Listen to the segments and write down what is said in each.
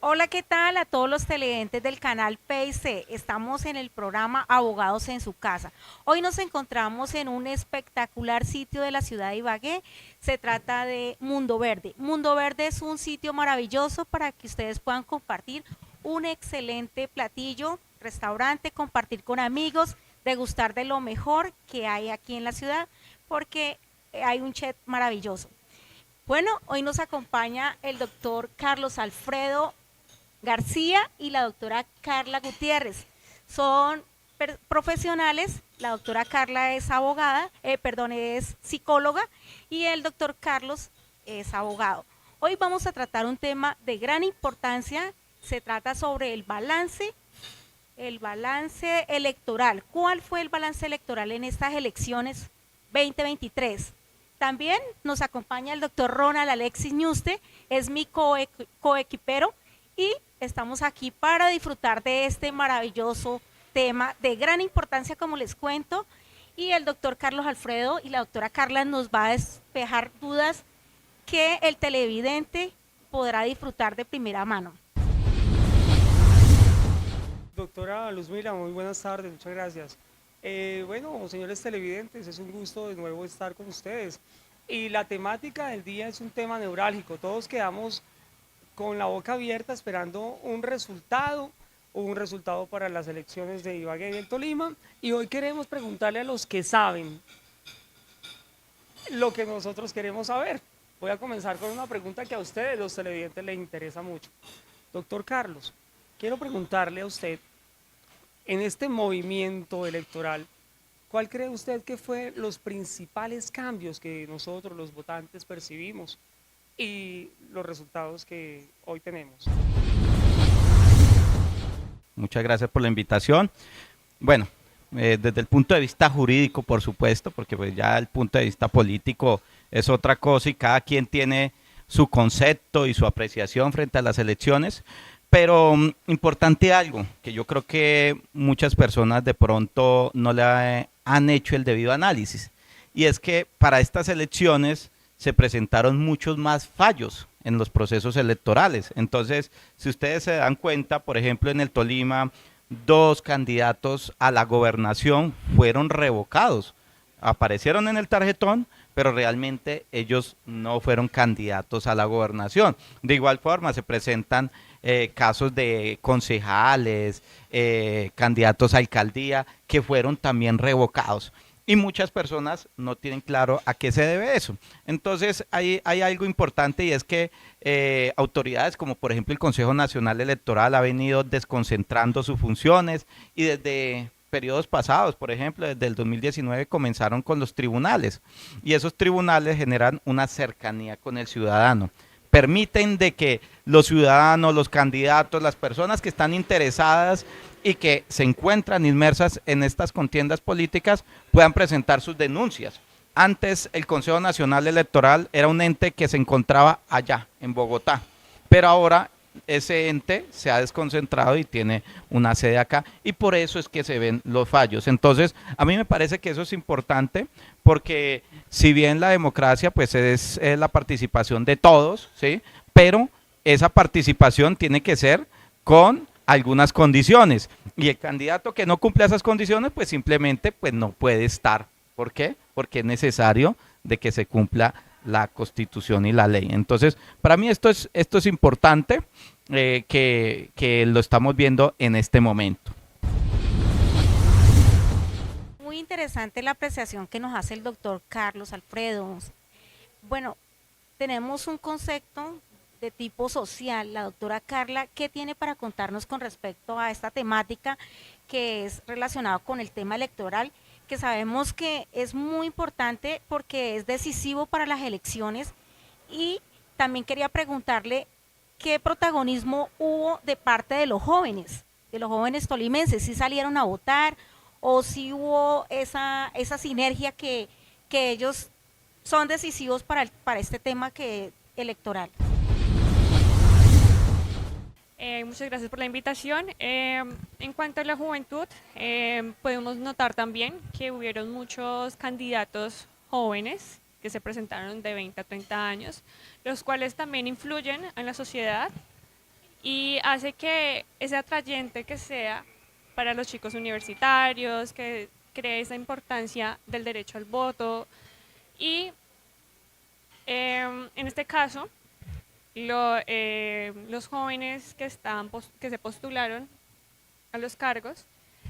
Hola, ¿qué tal a todos los televidentes del canal PIC? Estamos en el programa Abogados en su casa. Hoy nos encontramos en un espectacular sitio de la ciudad de Ibagué. Se trata de Mundo Verde. Mundo Verde es un sitio maravilloso para que ustedes puedan compartir un excelente platillo, restaurante, compartir con amigos, degustar de lo mejor que hay aquí en la ciudad, porque hay un chef maravilloso. Bueno, hoy nos acompaña el doctor Carlos Alfredo García y la doctora Carla Gutiérrez. Son profesionales, la doctora Carla es abogada, es psicóloga y el doctor Carlos es abogado. Hoy vamos a tratar un tema de gran importancia, se trata sobre el balance electoral. ¿Cuál fue el balance electoral en estas elecciones 2023? También nos acompaña el doctor Ronald Alexis Ñuste, es mi coequipero y estamos aquí para disfrutar de este maravilloso tema de gran importancia, como les cuento, y el doctor Carlos Alfredo y la doctora Carla nos va a despejar dudas que el televidente podrá disfrutar de primera mano. Doctora Luzmila, muy buenas tardes, muchas gracias. Bueno, señores televidentes, es un gusto de nuevo estar con ustedes. Y la temática del día es un tema neurálgico. Todos quedamos con la boca abierta esperando un resultado para las elecciones de Ibagué y el Tolima. Y hoy queremos preguntarle a los que saben lo que nosotros queremos saber. Voy a comenzar con una pregunta que a ustedes, los televidentes, les interesa mucho. Doctor Carlos, quiero preguntarle a usted, en este movimiento electoral, ¿cuál cree usted que fue los principales cambios que nosotros los votantes percibimos y los resultados que hoy tenemos? Muchas gracias por la invitación. Bueno, desde el punto de vista jurídico, por supuesto, porque pues ya el punto de vista político es otra cosa y cada quien tiene su concepto y su apreciación frente a las elecciones, pero importante algo, que yo creo que muchas personas de pronto no le han hecho el debido análisis, y es que para estas elecciones se presentaron muchos más fallos en los procesos electorales. Entonces, si ustedes se dan cuenta, por ejemplo, en el Tolima, dos candidatos a la gobernación fueron revocados. Aparecieron en el tarjetón, pero realmente ellos no fueron candidatos a la gobernación. De igual forma, se presentan casos de concejales, candidatos a alcaldía, que fueron también revocados. Y muchas personas no tienen claro a qué se debe eso. Entonces hay algo importante, y es que autoridades como por ejemplo el Consejo Nacional Electoral ha venido desconcentrando sus funciones, y desde periodos pasados, por ejemplo, desde el 2019 comenzaron con los tribunales, y esos tribunales generan una cercanía con el ciudadano, permiten de que los ciudadanos, los candidatos, las personas que están interesadas y que se encuentran inmersas en estas contiendas políticas puedan presentar sus denuncias. Antes el Consejo Nacional Electoral era un ente que se encontraba allá, en Bogotá, pero ahora ese ente se ha desconcentrado y tiene una sede acá, y por eso es que se ven los fallos. Entonces, a mí me parece que eso es importante, porque si bien la democracia pues es la participación de todos, ¿sí? Pero esa participación tiene que ser con algunas condiciones, y el candidato que no cumpla esas condiciones pues simplemente pues no puede estar. ¿Por qué? Porque es necesario de que se cumpla la Constitución y la ley. Entonces, para mí esto es importante, que lo estamos viendo en este momento. Muy interesante la apreciación que nos hace el doctor Carlos Alfredo. Bueno, tenemos un concepto de tipo social. La doctora Carla, ¿qué tiene para contarnos con respecto a esta temática que es relacionada con el tema electoral, que sabemos que es muy importante porque es decisivo para las elecciones? Y también quería preguntarle qué protagonismo hubo de parte de los jóvenes tolimenses, si salieron a votar o si hubo esa sinergia que ellos son decisivos para este tema electoral. Muchas gracias por la invitación. En cuanto a la juventud, podemos notar también que hubieron muchos candidatos jóvenes que se presentaron de 20 a 30 años, los cuales también influyen en la sociedad y hace que ese atrayente que sea para los chicos universitarios, que cree esa importancia del derecho al voto y en este caso los jóvenes que se postularon a los cargos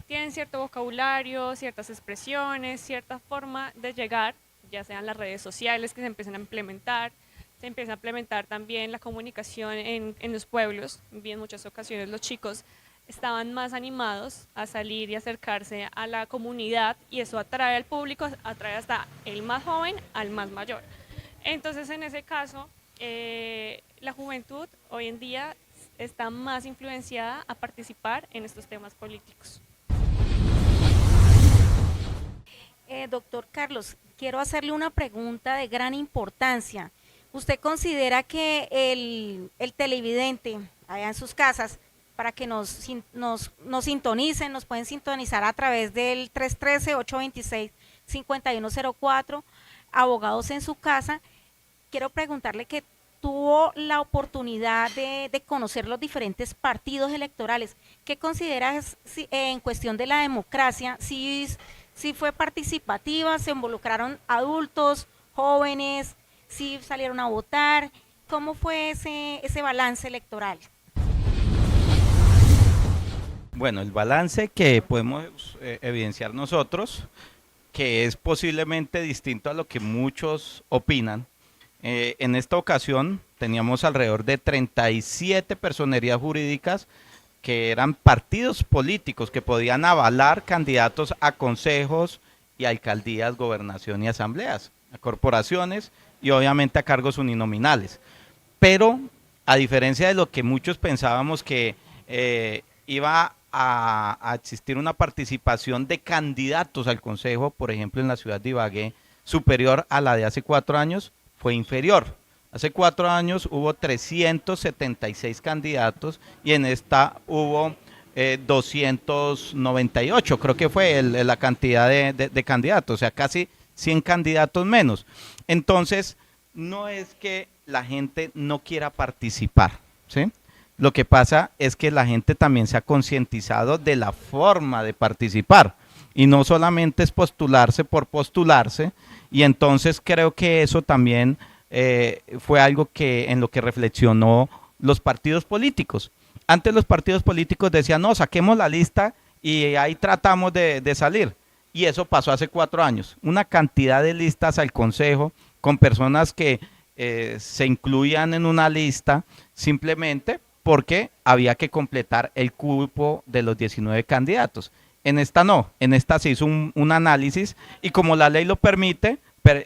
tienen cierto vocabulario, ciertas expresiones, cierta forma de llegar, ya sean las redes sociales que se empiezan a implementar, se empieza a implementar también la comunicación en los pueblos. En muchas ocasiones los chicos estaban más animados a salir y acercarse a la comunidad y eso atrae al público, atrae hasta el más joven al más mayor. Entonces en ese caso la juventud hoy en día está más influenciada a participar en estos temas políticos. Doctor Carlos, quiero hacerle una pregunta de gran importancia. ¿Usted considera que el televidente allá en sus casas, para que nos sintonicen, nos pueden sintonizar a través del 313-826-5104, Abogados en su Casa? Quiero preguntarle que tuvo la oportunidad de conocer los diferentes partidos electorales. ¿Qué consideras en cuestión de la democracia? Si fue participativa, se involucraron adultos, jóvenes, si salieron a votar, ¿cómo fue ese balance electoral? Bueno, el balance que podemos evidenciar nosotros, que es posiblemente distinto a lo que muchos opinan. En esta ocasión teníamos alrededor de 37 personerías jurídicas que eran partidos políticos que podían avalar candidatos a consejos y alcaldías, gobernación y asambleas, a corporaciones y obviamente a cargos uninominales. Pero a diferencia de lo que muchos pensábamos que iba a existir una participación de candidatos al consejo, por ejemplo en la ciudad de Ibagué, superior a la de hace 4 años, fue inferior. Hace 4 años hubo 376 candidatos y en esta hubo 298, creo que fue la cantidad de candidatos, o sea, casi 100 candidatos menos. Entonces, no es que la gente no quiera participar, ¿sí? Lo que pasa es que la gente también se ha concientizado de la forma de participar y no solamente es postularse por postularse, y entonces creo que eso también fue algo en lo que reflexionó los partidos políticos. Antes los partidos políticos decían, no, saquemos la lista y ahí tratamos de salir. Y eso pasó hace 4 años. Una cantidad de listas al consejo con personas que se incluían en una lista simplemente porque había que completar el cupo de los 19 candidatos. En esta no, en esta se hizo un análisis y como la ley lo permite,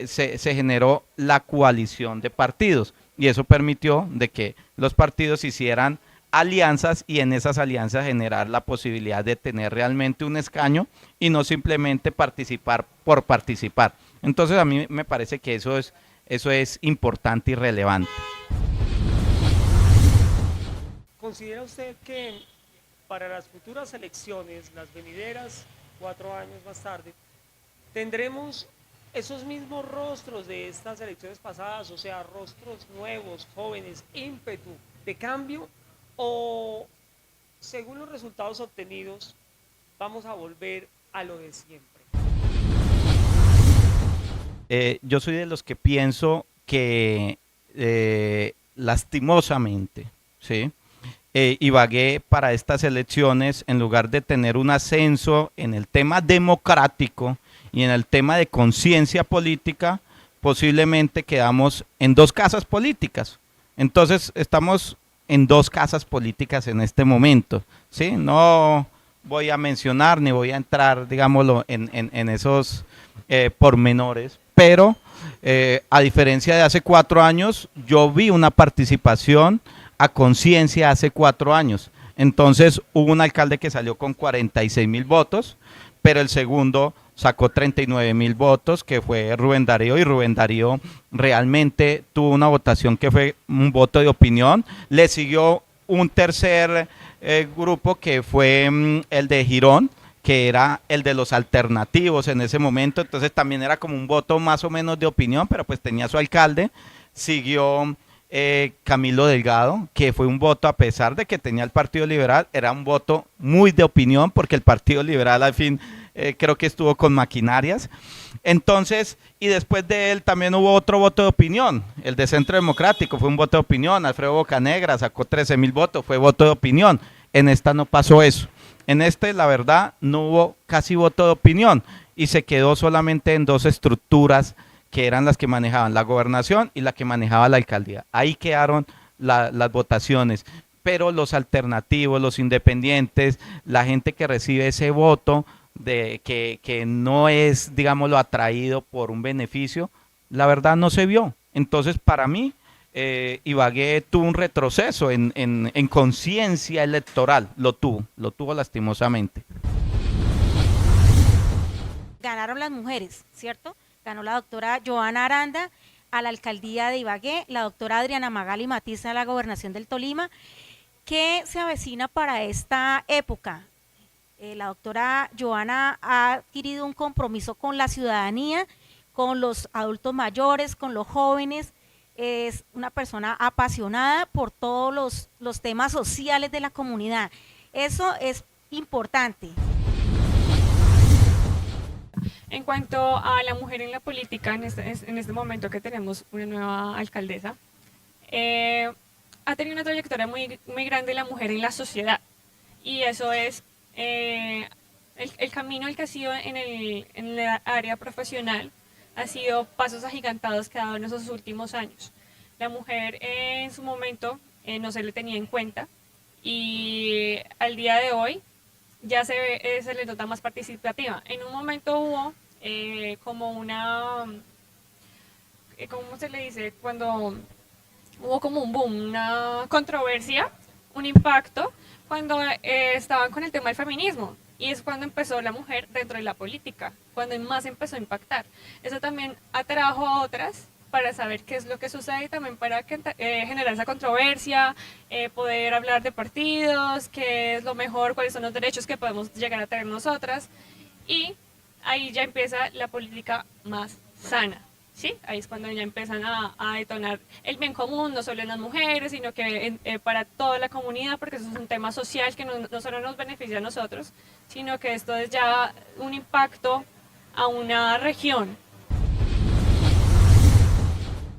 se generó la coalición de partidos y eso permitió de que los partidos hicieran alianzas y en esas alianzas generar la posibilidad de tener realmente un escaño y no simplemente participar por participar. Entonces a mí me parece que eso es importante y relevante. ¿Considera usted que para las futuras elecciones, las venideras 4 años más tarde, tendremos esos mismos rostros de estas elecciones pasadas, o sea, rostros nuevos, jóvenes, ímpetu de cambio, o según los resultados obtenidos vamos a volver a lo de siempre? Yo soy de los que pienso que lastimosamente, ¿sí? Ibagué para estas elecciones, en lugar de tener un ascenso en el tema democrático y en el tema de conciencia política, posiblemente quedamos en 2 casas políticas. Entonces estamos en 2 casas políticas en este momento, ¿sí? No voy a mencionar ni voy a entrar, digámoslo, en esos pormenores, pero a diferencia de hace 4 años, yo vi una participación a conciencia hace 4 años. Entonces hubo un alcalde que salió con 46.000 votos, pero el segundo sacó 39.000 votos, que fue Rubén Darío, y Rubén Darío realmente tuvo una votación que fue un voto de opinión. Le siguió un tercer grupo que fue el de Girón, que era el de los alternativos en ese momento, entonces también era como un voto más o menos de opinión, pero pues tenía su alcalde. Siguió Camilo Delgado, que fue un voto, a pesar de que tenía el Partido Liberal, era un voto muy de opinión, porque el Partido Liberal al fin creo que estuvo con maquinarias. Entonces, y después de él también hubo otro voto de opinión, el de Centro Democrático, fue un voto de opinión. Alfredo Bocanegra sacó 13.000 votos, fue voto de opinión. En esta no pasó eso. En este, la verdad, no hubo casi voto de opinión y se quedó solamente en dos estructuras que eran las que manejaban la gobernación y la que manejaba la alcaldía. Ahí quedaron las votaciones, pero los alternativos, los independientes, la gente que recibe ese voto, que no es, digámoslo, atraído por un beneficio, la verdad no se vio. Entonces, para mí, Ibagué tuvo un retroceso en conciencia electoral, lo tuvo lastimosamente. Ganaron las mujeres, ¿cierto? Ganó la doctora Joana Aranda a la alcaldía de Ibagué, la doctora Adriana Magali Matiz a la gobernación del Tolima. ¿Qué se avecina para esta época? La doctora Joana ha adquirido un compromiso con la ciudadanía, con los adultos mayores, con los jóvenes. Es una persona apasionada por todos los temas sociales de la comunidad. Eso es importante. En cuanto a la mujer en la política, en este momento que tenemos una nueva alcaldesa, ha tenido una trayectoria muy, muy grande la mujer en la sociedad. Y eso es el camino el que ha sido en el área profesional, ha sido pasos agigantados que ha dado en esos últimos años. La mujer en su momento no se le tenía en cuenta y al día de hoy ya se le nota más participativa. En un momento hubo como una, ¿cómo se le dice? Cuando hubo como un boom, una controversia, un impacto, cuando estaban con el tema del feminismo. Y es cuando empezó la mujer dentro de la política, cuando más empezó a impactar. Eso también atrajo a otras para saber qué es lo que sucede y también para generar esa controversia, poder hablar de partidos, qué es lo mejor, cuáles son los derechos que podemos llegar a tener nosotras. Y ahí ya empieza la política más sana, ¿sí? Ahí es cuando ya empiezan a detonar el bien común, no solo en las mujeres, sino que para toda la comunidad, porque eso es un tema social que no solo nos beneficia a nosotros, sino que esto es ya un impacto a una región.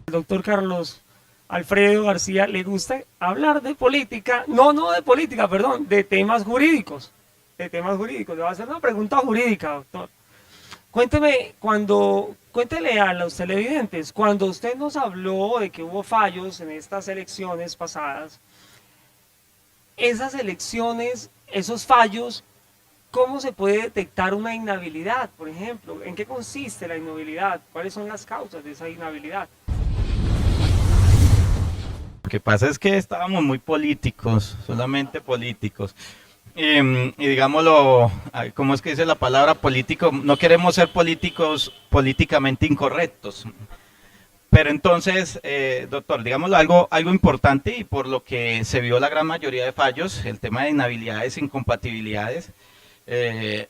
El doctor Carlos Alfredo García le gusta hablar de política, no de política, perdón, de temas jurídicos. Le voy a hacer una pregunta jurídica, doctor. Cuéntele a los televidentes, cuando usted nos habló de que hubo fallos en estas elecciones pasadas, esas elecciones, esos fallos, ¿cómo se puede detectar una inhabilidad, por ejemplo? ¿En qué consiste la inhabilidad? ¿Cuáles son las causas de esa inhabilidad? Lo que pasa es que estábamos muy políticos, solamente políticos. Y digámoslo, ¿cómo es que dice la palabra político? No queremos ser políticos políticamente incorrectos. Pero entonces, doctor, digámoslo algo importante y por lo que se vio la gran mayoría de fallos, el tema de inhabilidades e incompatibilidades,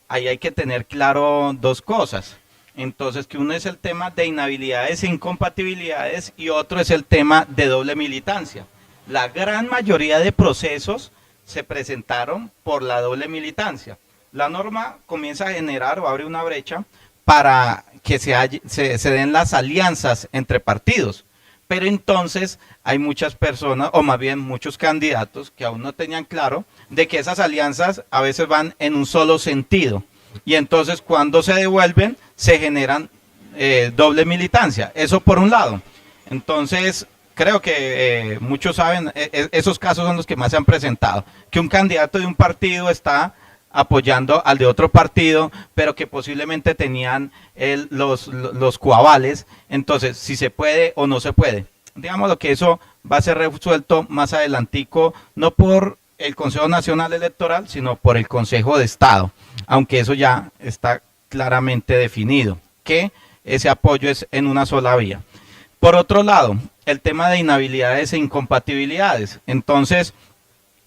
ahí hay que tener claro dos cosas. Entonces, que uno es el tema de inhabilidades e incompatibilidades y otro es el tema de doble militancia. La gran mayoría de procesos se presentaron por la doble militancia. La norma comienza a generar o abre una brecha para que se den las alianzas entre partidos. Pero entonces hay muchas personas, o más bien muchos candidatos, que aún no tenían claro de que esas alianzas a veces van en un solo sentido. Y entonces cuando se devuelven, se generan doble militancia. Eso por un lado. Entonces, creo que muchos saben, esos casos son los que más se han presentado. Que un candidato de un partido está apoyando al de otro partido, pero que posiblemente tenían los coavales. Entonces, si se puede o no se puede. Digamos lo que eso va a ser resuelto más adelantico, no por el Consejo Nacional Electoral, sino por el Consejo de Estado, aunque eso ya está claramente definido, que ese apoyo es en una sola vía. Por otro lado, el tema de inhabilidades e incompatibilidades. Entonces,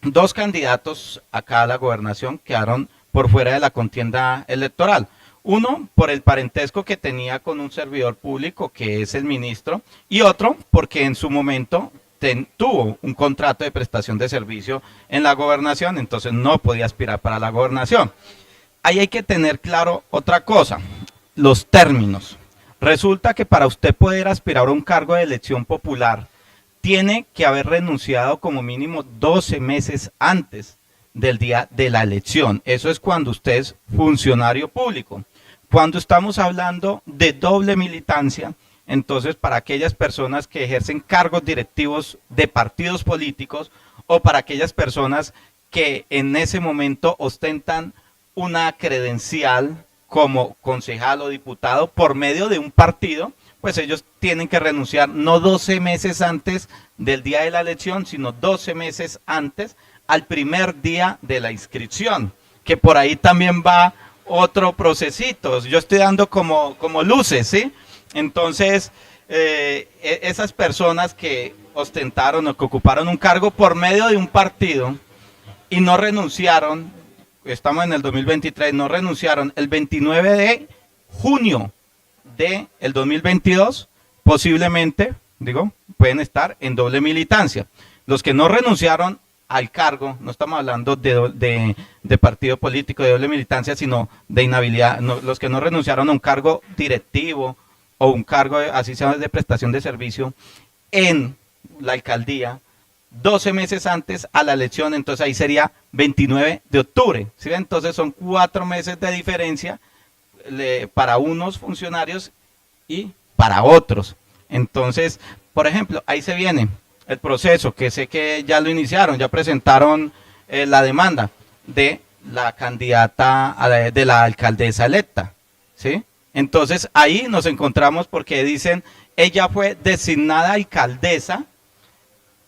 dos candidatos acá a la gobernación quedaron por fuera de la contienda electoral. Uno, por el parentesco que tenía con un servidor público, que es el ministro, y otro, porque en su momento tuvo un contrato de prestación de servicio en la gobernación, entonces no podía aspirar para la gobernación. Ahí hay que tener claro otra cosa, los términos. Resulta que para usted poder aspirar a un cargo de elección popular, tiene que haber renunciado como mínimo 12 meses antes del día de la elección. Eso es cuando usted es funcionario público. Cuando estamos hablando de doble militancia, entonces para aquellas personas que ejercen cargos directivos de partidos políticos o para aquellas personas que en ese momento ostentan una credencial como concejal o diputado por medio de un partido, pues ellos tienen que renunciar no 12 meses antes del día de la elección, sino 12 meses antes al primer día de la inscripción, que por ahí también va otro procesito. Yo estoy dando como luces, ¿sí? Entonces, esas personas que ostentaron o que ocuparon un cargo por medio de un partido y no renunciaron, estamos en el 2023, no renunciaron el 29 de junio del 2022, posiblemente, pueden estar en doble militancia. Los que no renunciaron al cargo, no estamos hablando de partido político, de doble militancia, sino de inhabilidad, los que no renunciaron a un cargo directivo o un cargo, así sea, de prestación de servicio en la alcaldía, 12 meses antes a la elección, entonces ahí sería 29 de octubre. ¿Sí? Entonces son 4 meses de diferencia para unos funcionarios y para otros. Entonces, por ejemplo, ahí se viene el proceso, que sé que ya lo iniciaron, ya presentaron la demanda de la candidata de la alcaldesa electa, ¿sí? Entonces ahí nos encontramos porque dicen, ella fue designada alcaldesa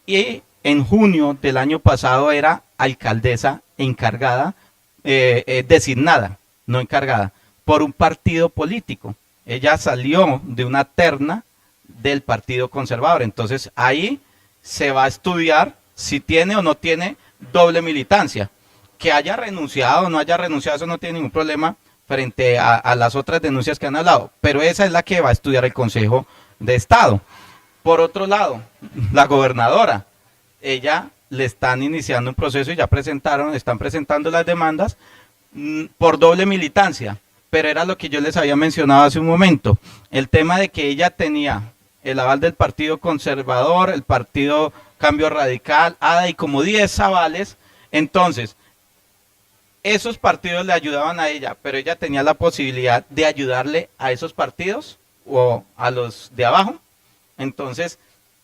y en junio del año pasado era alcaldesa encargada, designada, no encargada, por un partido político. Ella salió de una terna del Partido Conservador. Entonces ahí se va a estudiar si tiene o no tiene doble militancia. Que haya renunciado o no haya renunciado, eso no tiene ningún problema frente a las otras denuncias que han hablado. Pero esa es la que va a estudiar el Consejo de Estado. Por otro lado, la gobernadora, ella le están iniciando un proceso y ya están presentando las demandas por doble militancia. Pero era lo que yo les había mencionado hace un momento, el tema de que ella tenía el aval del Partido Conservador, el Partido Cambio Radical, ADA y como 10 avales. Entonces, esos partidos le ayudaban a ella, pero ella tenía la posibilidad de ayudarle a esos partidos o a los de abajo. Entonces,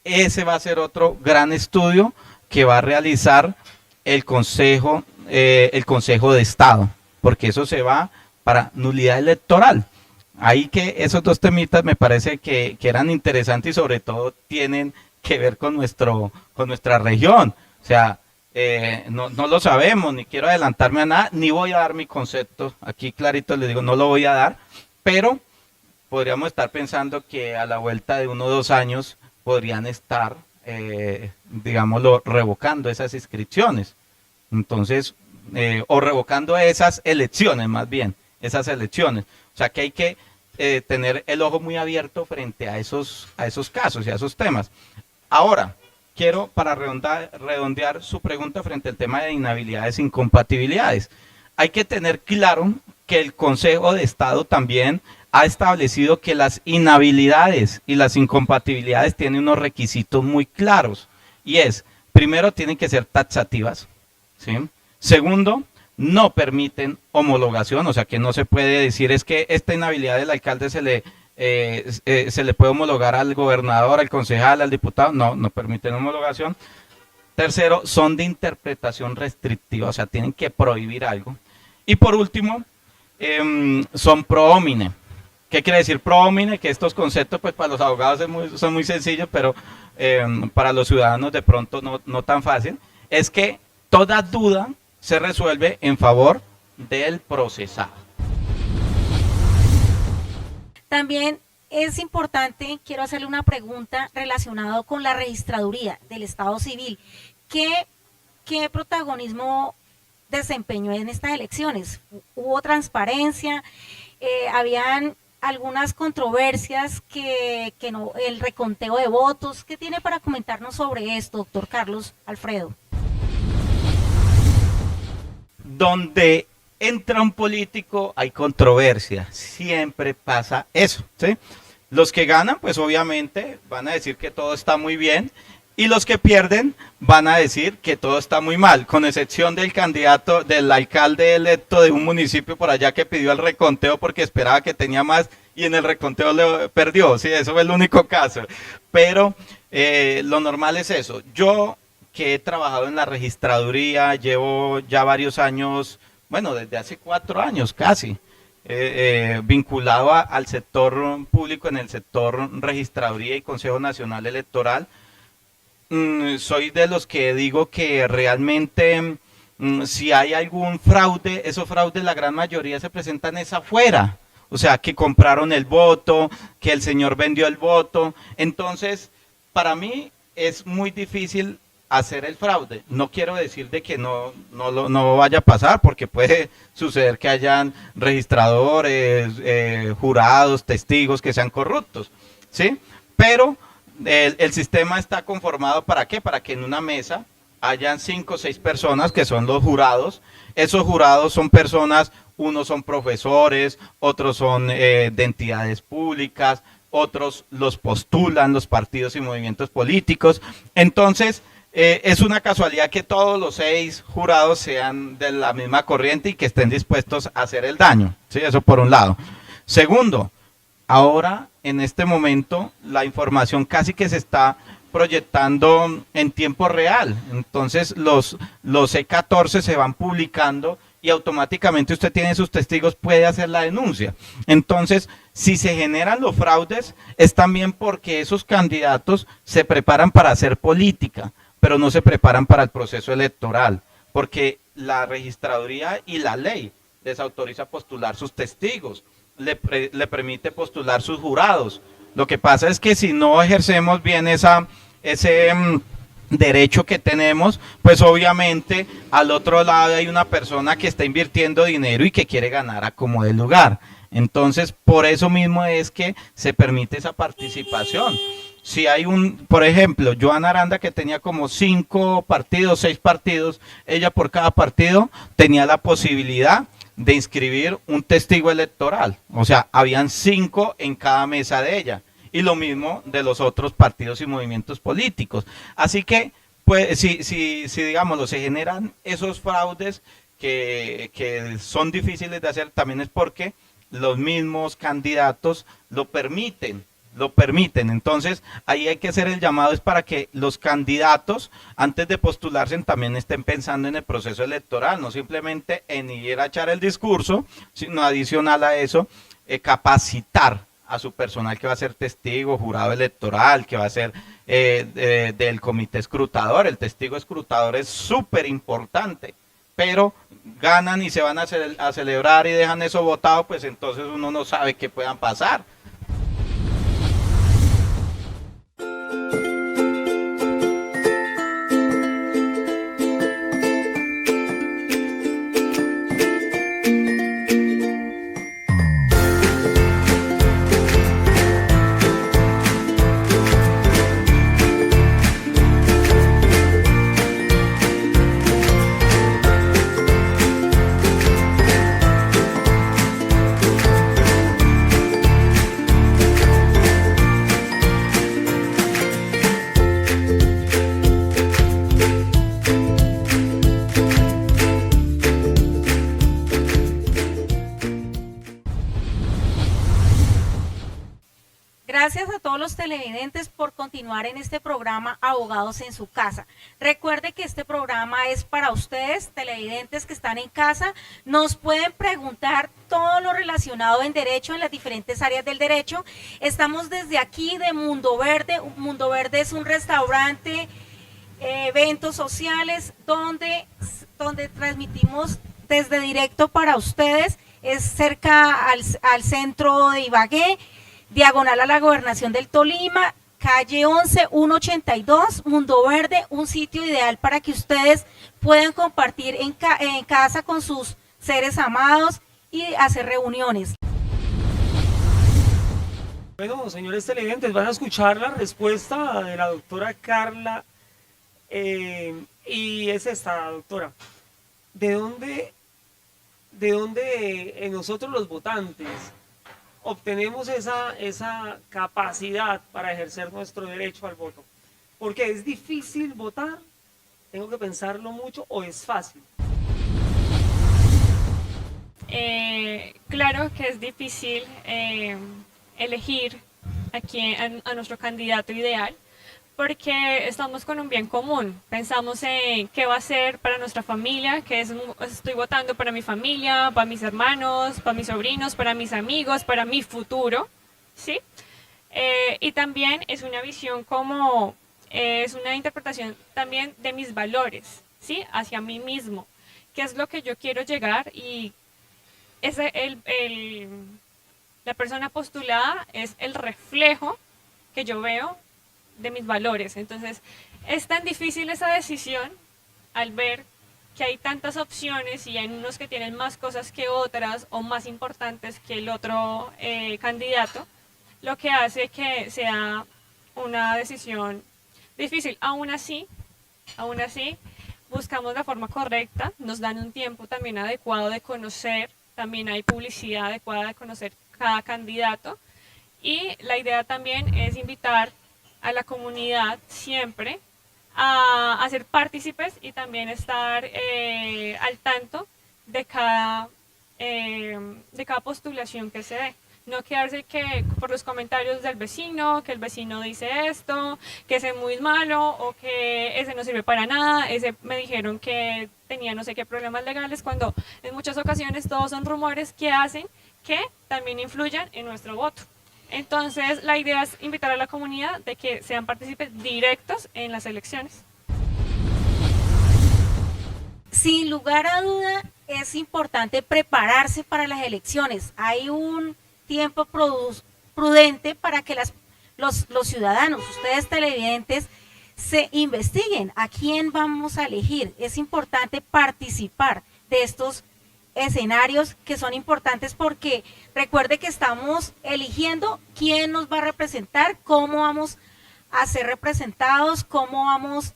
ese va a ser otro gran estudio que va a realizar el Consejo de Estado, porque eso se va para nulidad electoral. Ahí que esos dos temitas me parece que eran interesantes y sobre todo tienen que ver con nuestra región. O sea, no lo sabemos, ni quiero adelantarme a nada, ni voy a dar mi concepto. Aquí clarito les digo, no lo voy a dar, pero podríamos estar pensando que a la vuelta de 1 o 2 años podrían estar, digámoslo, revocando esas inscripciones. Entonces, o revocando esas elecciones más bien. Esas elecciones. O sea que hay que tener el ojo muy abierto frente a esos casos y a esos temas. Ahora, quiero para redondear su pregunta frente al tema de inhabilidades e incompatibilidades. Hay que tener claro que el Consejo de Estado también ha establecido que las inhabilidades y las incompatibilidades tienen unos requisitos muy claros. Y es, primero, tienen que ser taxativas, ¿sí? Segundo, no permiten homologación, o sea que no se puede decir es que esta inhabilidad del alcalde se le puede homologar al gobernador, al concejal, al diputado, no permiten homologación. Tercero, son de interpretación restrictiva, o sea, tienen que prohibir algo. Y por último, son pro homine. ¿Qué quiere decir pro homine? Que estos conceptos pues para los abogados son muy sencillos, pero para los ciudadanos de pronto no tan fácil. Es que toda duda se resuelve en favor del procesado. También es importante, quiero hacerle una pregunta relacionada con la registraduría del Estado Civil. ¿Qué protagonismo desempeñó en estas elecciones? ¿Hubo transparencia? ¿Habían algunas controversias que no, el reconteo de votos. ¿Qué tiene para comentarnos sobre esto, doctor Carlos Alfredo? Donde entra un político hay controversia, siempre pasa eso, ¿sí? Los que ganan, pues obviamente van a decir que todo está muy bien, y los que pierden van a decir que todo está muy mal, con excepción del candidato, del alcalde electo de un municipio por allá que pidió el reconteo porque esperaba que tenía más y en el reconteo le perdió, sí, eso fue el único caso. Pero lo normal es eso. Yo que he trabajado en la registraduría, llevo ya varios años, bueno, desde hace 4 años casi, vinculado al sector público en el sector registraduría y Consejo Nacional Electoral. Soy de los que digo que realmente si hay algún fraude, esos fraudes la gran mayoría se presentan es afuera, o sea, que compraron el voto, que el señor vendió el voto. Entonces, para mí es muy difícil hacer el fraude. No quiero decir de que no vaya a pasar, porque puede suceder que hayan registradores, jurados, testigos que sean corruptos, ¿sí? Pero el sistema está conformado ¿para qué? Para que en una mesa hayan 5 o 6 personas que son los jurados. Esos jurados son personas, unos son profesores, otros son de entidades públicas, otros los postulan los partidos y movimientos políticos. Entonces, es una casualidad que todos los 6 jurados sean de la misma corriente y que estén dispuestos a hacer el daño, ¿sí? Eso por un lado. Segundo, ahora, en este momento, la información casi que se está proyectando en tiempo real. Entonces, los E14 se van publicando y automáticamente usted tiene sus testigos, puede hacer la denuncia. Entonces, si se generan los fraudes, es también porque esos candidatos se preparan para hacer política, pero no se preparan para el proceso electoral, porque la registraduría y la ley les autoriza postular sus testigos, le permite postular sus jurados. Lo que pasa es que si no ejercemos bien ese derecho que tenemos, pues obviamente al otro lado hay una persona que está invirtiendo dinero y que quiere ganar a como de lugar. Entonces, por eso mismo es que se permite esa participación. Si hay por ejemplo, Joana Aranda, que tenía como 5 partidos, 6 partidos, ella por cada partido tenía la posibilidad de inscribir un testigo electoral. O sea, habían 5 en cada mesa de ella. Y lo mismo de los otros partidos y movimientos políticos. Así que, pues, si digámoslo, se generan esos fraudes que son difíciles de hacer, también es porque los mismos candidatos lo permiten. Entonces, ahí hay que hacer el llamado es para que los candidatos, antes de postularse, también estén pensando en el proceso electoral, no simplemente en ir a echar el discurso, sino adicional a eso, capacitar a su personal que va a ser testigo, jurado electoral, que va a ser del comité escrutador. El testigo escrutador es súper importante, pero ganan y se van a celebrar y dejan eso votado, pues entonces uno no sabe qué puedan pasar. Gracias a todos los televidentes por continuar en este programa Abogados en su Casa. Recuerde que este programa es para ustedes, televidentes que están en casa. Nos pueden preguntar todo lo relacionado en derecho, en las diferentes áreas del derecho. Estamos desde aquí de Mundo Verde. Mundo Verde es un restaurante, eventos sociales, donde transmitimos desde directo para ustedes. Es cerca al centro de Ibagué, diagonal a la Gobernación del Tolima, calle 11, 182, Mundo Verde, un sitio ideal para que ustedes puedan compartir en casa con sus seres amados y hacer reuniones. Bueno, señores televidentes, van a escuchar la respuesta de la doctora Carla y es esta, doctora. ¿De dónde, nosotros los votantes obtenemos esa capacidad para ejercer nuestro derecho al voto? Porque es difícil votar, tengo que pensarlo mucho, o es fácil. Claro que es difícil elegir a nuestro candidato ideal, porque estamos con un bien común. Pensamos en qué va a ser para nuestra familia, estoy votando para mi familia, para mis hermanos, para mis sobrinos, para mis amigos, para mi futuro, ¿sí? Y también es una visión es una interpretación también de mis valores, ¿sí? Hacia mí mismo, qué es lo que yo quiero llegar, y la persona postulada es el reflejo que yo veo de mis valores. Entonces, es tan difícil esa decisión al ver que hay tantas opciones y hay unos que tienen más cosas que otras o más importantes que el otro candidato, lo que hace que sea una decisión difícil. Aún así, buscamos la forma correcta, nos dan un tiempo también adecuado de conocer, también hay publicidad adecuada de conocer cada candidato, y la idea también es invitar a la comunidad siempre a ser partícipes y también estar al tanto de cada postulación que se dé. No quedarse que por los comentarios del vecino, que el vecino dice esto, que ese es muy malo o que ese no sirve para nada, ese me dijeron que tenía no sé qué problemas legales, cuando en muchas ocasiones todos son rumores que hacen que también influyan en nuestro voto. Entonces, la idea es invitar a la comunidad de que sean partícipes directos en las elecciones. Sin lugar a duda, es importante prepararse para las elecciones. Hay un tiempo prudente para que los ciudadanos, ustedes televidentes, se investiguen a quién vamos a elegir. Es importante participar de estos escenarios que son importantes, porque recuerde que estamos eligiendo quién nos va a representar, cómo vamos a ser representados, cómo vamos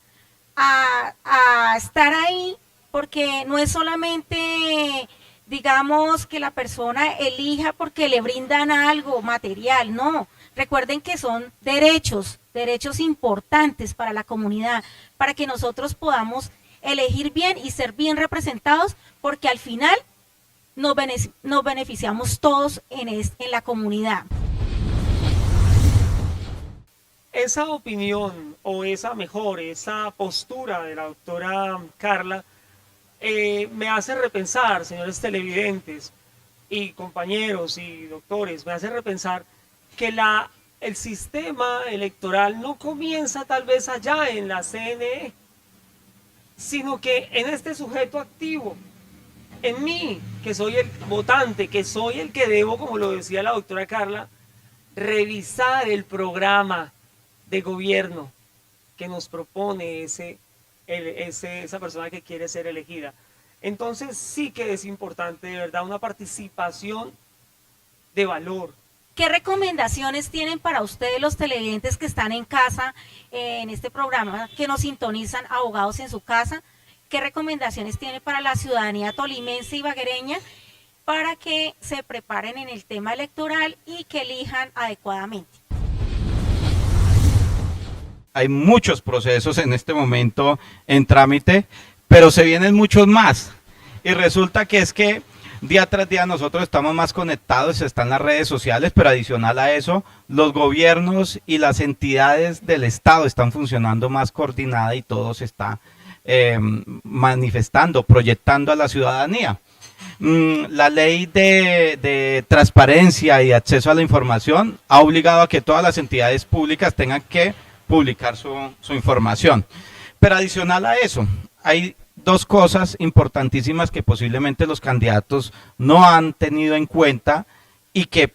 a estar ahí, porque no es solamente, digamos, que la persona elija porque le brindan algo material, no. Recuerden que son derechos importantes para la comunidad, para que nosotros podamos elegir bien y ser bien representados, porque al final nos beneficiamos todos en la comunidad. Esa opinión o esa postura de la doctora Carla me hace repensar, señores televidentes y compañeros y doctores, me hace repensar que el sistema electoral no comienza tal vez allá en la CNE, sino que en este sujeto activo, en mí, que soy el votante, que soy el que debo, como lo decía la doctora Carla, revisar el programa de gobierno que nos propone esa persona que quiere ser elegida. Entonces sí que es importante, de verdad, una participación de valor. ¿Qué recomendaciones tienen para ustedes los televidentes que están en casa en este programa, que nos sintonizan Abogados en su Casa? ¿Qué recomendaciones tiene para la ciudadanía tolimense y ibaguereña para que se preparen en el tema electoral y que elijan adecuadamente? Hay muchos procesos en este momento en trámite, pero se vienen muchos más. Y resulta que es que día tras día nosotros estamos más conectados, están las redes sociales, pero adicional a eso, los gobiernos y las entidades del Estado están funcionando más coordinada y todo se está manifestando, proyectando a la ciudadanía. La ley de transparencia y acceso a la información ha obligado a que todas las entidades públicas tengan que publicar su información. Pero adicional a eso, hay dos cosas importantísimas que posiblemente los candidatos no han tenido en cuenta y que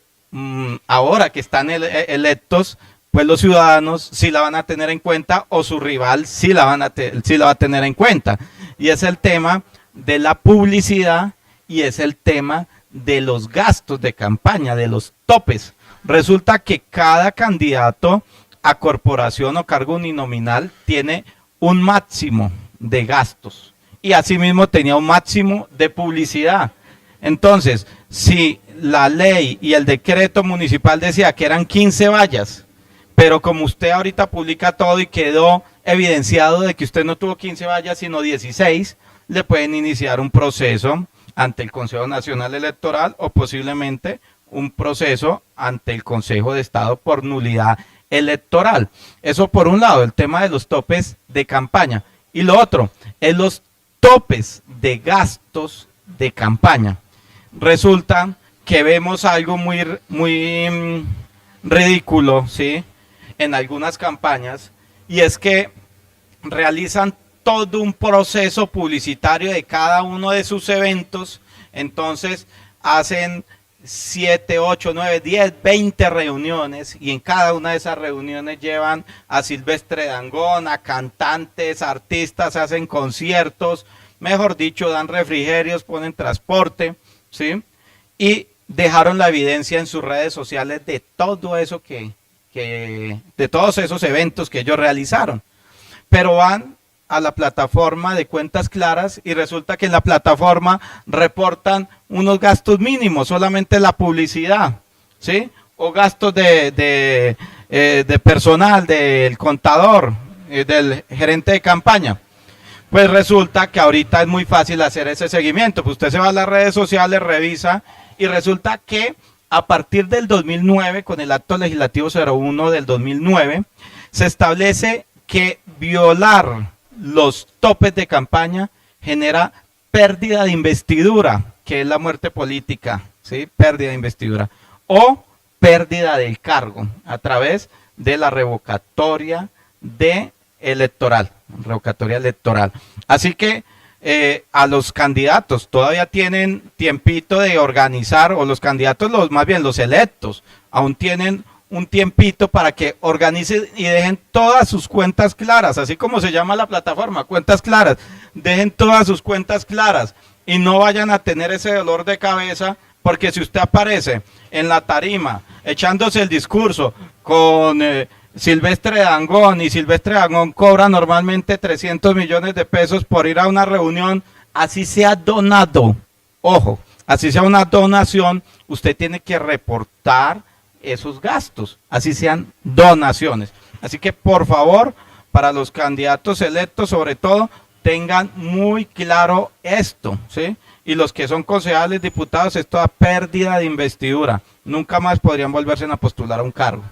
ahora que están electos, pues los ciudadanos sí la van a tener en cuenta, o su rival sí la va a tener en cuenta. Y es el tema de la publicidad y es el tema de los gastos de campaña, de los topes. Resulta que cada candidato a corporación o cargo uninominal tiene un máximo de gastos y asimismo tenía un máximo de publicidad. Entonces, si la ley y el decreto municipal decía que eran 15 vallas, pero como usted ahorita publica todo y quedó evidenciado de que usted no tuvo 15 vallas sino 16, le pueden iniciar un proceso ante el Consejo Nacional Electoral o posiblemente un proceso ante el Consejo de Estado por nulidad electoral. Eso por un lado, el tema de los topes de campaña. Y lo otro, es los topes de gastos de campaña. Resulta que vemos algo muy ridículo, ¿sí?, en algunas campañas, y es que realizan todo un proceso publicitario de cada uno de sus eventos. Entonces hacen 7, 8, 9, 10, 20 reuniones, y en cada una de esas reuniones llevan a Silvestre Dangond, a cantantes, artistas, hacen conciertos, mejor dicho, dan refrigerios, ponen transporte, ¿sí? Y dejaron la evidencia en sus redes sociales de todo eso de todos esos eventos que ellos realizaron. Pero van a la plataforma de Cuentas Claras y resulta que en la plataforma reportan unos gastos mínimos, solamente la publicidad, ¿sí? O gastos de personal, del contador, del gerente de campaña. Pues resulta que ahorita es muy fácil hacer ese seguimiento. Pues usted se va a las redes sociales, revisa, y resulta que a partir del 2009, con el acto legislativo 01 del 2009, se establece que violar los topes de campaña genera pérdida de investidura, que es la muerte política, ¿sí? Pérdida de investidura, o pérdida del cargo a través de la revocatoria electoral. Así que a los candidatos todavía tienen tiempito de organizar, o los candidatos, más bien los electos, aún tienen un tiempito para que organicen y dejen todas sus cuentas claras, así como se llama la plataforma, Cuentas Claras. Dejen todas sus cuentas claras y no vayan a tener ese dolor de cabeza, porque si usted aparece en la tarima echándose el discurso con Silvestre Dangond, y Silvestre Dangond cobra normalmente 300 millones de pesos por ir a una reunión, así sea donado, ojo, así sea una donación, usted tiene que reportar esos gastos, así sean donaciones. Así que por favor, para los candidatos electos sobre todo, tengan muy claro esto, ¿sí? Y los que son concejales, diputados, es toda pérdida de investidura, nunca más podrían volverse a postular a un cargo.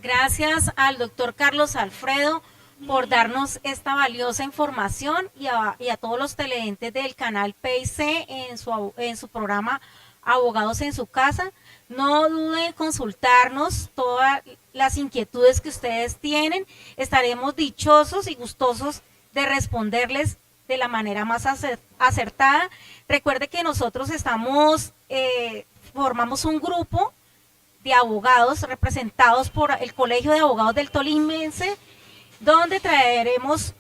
Gracias al doctor Carlos Alfredo por darnos esta valiosa información, y a todos los televidentes del canal PIC en su programa Abogados en su Casa. No duden en consultarnos todas las inquietudes que ustedes tienen. Estaremos dichosos y gustosos de responderles de la manera más acertada. Recuerde que nosotros formamos un grupo de abogados representados por el Colegio de Abogados del Tolimense, donde traeremos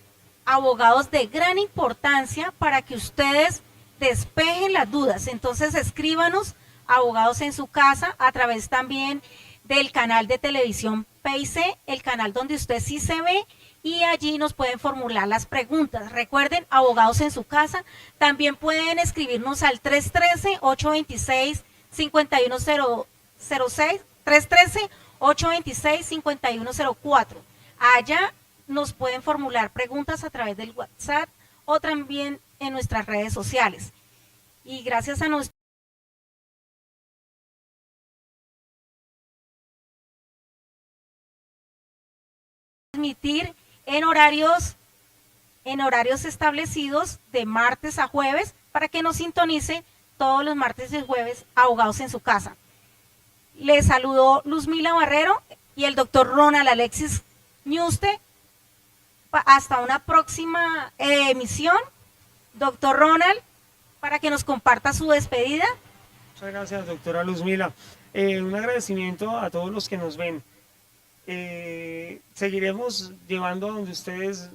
abogados de gran importancia para que ustedes despejen las dudas. Entonces escríbanos, Abogados en su Casa, a través también del canal de televisión PIC, el canal donde usted sí se ve, y allí nos pueden formular las preguntas. Recuerden, Abogados en su Casa. También pueden escribirnos al 313-826-5106, 313-826-5104. Allá nos pueden formular preguntas a través del WhatsApp o también en nuestras redes sociales. Y gracias a nuestro transmitir en horarios establecidos de martes a jueves, para que nos sintonice todos los martes y jueves Abogados en su Casa. Les saludó Luzmila Barrero y el doctor Ronald Alexis Ñuste. Hasta una próxima emisión. Doctor Ronald, para que nos comparta su despedida. Muchas gracias, doctora Luzmila. Un agradecimiento a todos los que nos ven. Seguiremos llevando a donde ustedes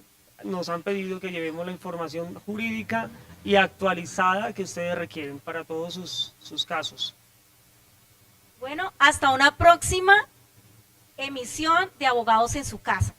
nos han pedido que llevemos la información jurídica y actualizada que ustedes requieren para todos sus casos. Bueno, hasta una próxima emisión de Abogados en su Casa.